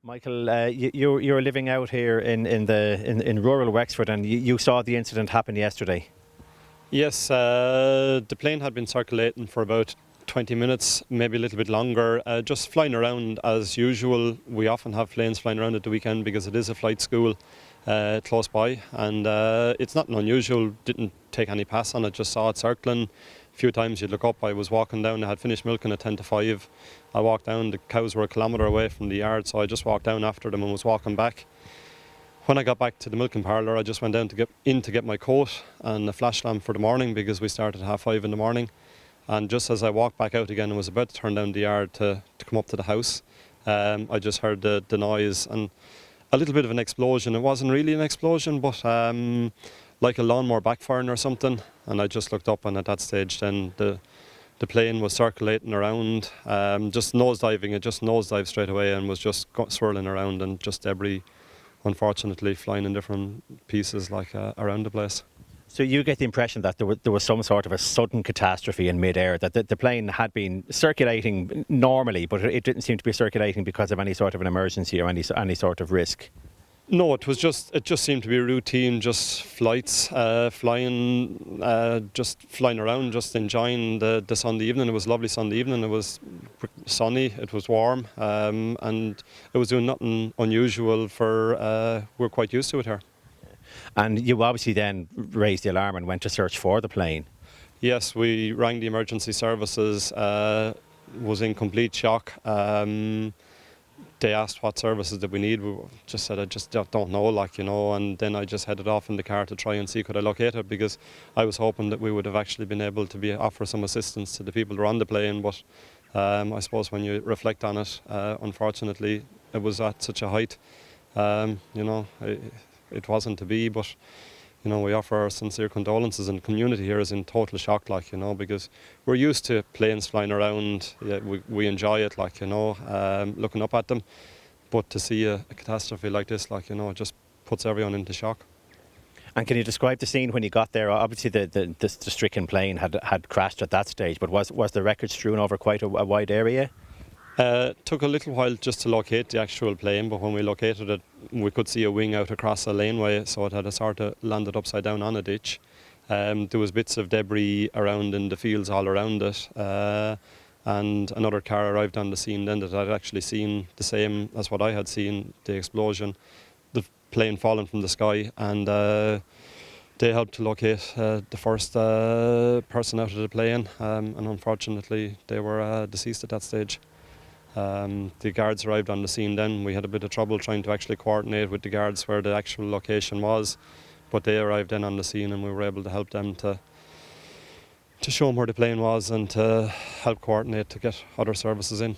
Michael, you're living out here in rural Wexford, and you saw the incident happen yesterday. Yes, the plane had been circulating for about 20 minutes, maybe a little bit longer, just flying around as usual. We often have planes flying around at the weekend because it is a flight school close by, and it's nothing unusual. Didn't take any pass on it, just saw it circling. A few times you'd look up. I was walking down, I had finished milking at 10 to 5. I walked down, the cows were a kilometre away from the yard, so I just walked down after them and was walking back. When I got back to the milking parlour, I just went down to get my coat and a flash lamp for the morning because we started at 5:30 in the morning. And just as I walked back out again and was about to turn down the yard to come up to the house, I just heard the noise and a little bit of an explosion. It wasn't really an explosion, but like a lawnmower backfiring or something. And I just looked up, and at that stage then the plane was circulating around, just nosediving. It just nosedived straight away and was just swirling around, and just debris, unfortunately, flying in different pieces around the place. So you get the impression that there was some sort of a sudden catastrophe in mid-air, that the plane had been circulating normally, but it didn't seem to be circulating because of any sort of an emergency or any sort of risk. No, it just seemed to be routine, just flights, flying around, just enjoying the Sunday evening. It was a lovely Sunday evening. It was sunny, it was warm, and it was doing nothing unusual we're quite used to it here. And you obviously then raised the alarm and went to search for the plane. Yes, we rang the emergency services, was in complete shock. They asked what services did we need. We just said, I just don't know, and then I just headed off in the car to try and see could I locate it, because I was hoping that we would have actually been able to offer some assistance to the people who were on the plane, but I suppose when you reflect on it, unfortunately it was at such a height, it wasn't to be, but we offer our sincere condolences, and the community here is in total shock, because we're used to planes flying around. Yeah, we enjoy it, looking up at them. But to see a catastrophe like this, it just puts everyone into shock. And can you describe the scene when you got there? Obviously the stricken plane had crashed at that stage, but was the wreckage strewn over quite a wide area? Took a little while just to locate the actual plane, but when we located it, we could see a wing out across a laneway, so it had sort of landed upside down on a ditch. There was bits of debris around in the fields all around it, and another car arrived on the scene then that had actually seen the same as what I had seen, the explosion, the plane falling from the sky, and they helped to locate the first person out of the plane, and unfortunately they were deceased at that stage. The guards arrived on the scene then. We had a bit of trouble trying to actually coordinate with the guards where the actual location was, but they arrived then on the scene, and we were able to help them to show them where the plane was and to help coordinate to get other services in.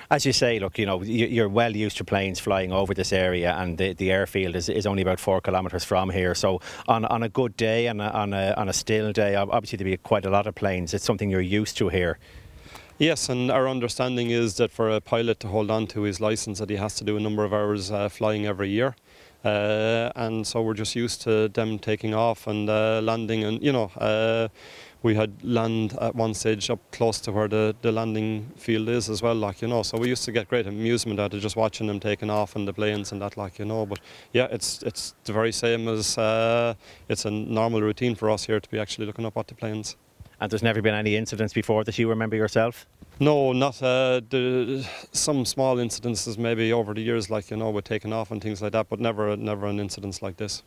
As you say, look, you're well used to planes flying over this area, and the airfield is only about 4 kilometres from here. So on a good day and on a still day, obviously there'll be quite a lot of planes. It's something you're used to here. Yes, and our understanding is that for a pilot to hold on to his licence, that he has to do a number of hours flying every year. And so we're just used to them taking off and landing, and we had land at one stage up close to where the landing field is as well, so we used to get great amusement out of just watching them taking off and the planes and that, but yeah, it's the very same as it's a normal routine for us here to be actually looking up at the planes. And there's never been any incidents before that you remember yourself? No, not some small incidences maybe over the years, with taking off and things like that, but never an incident like this.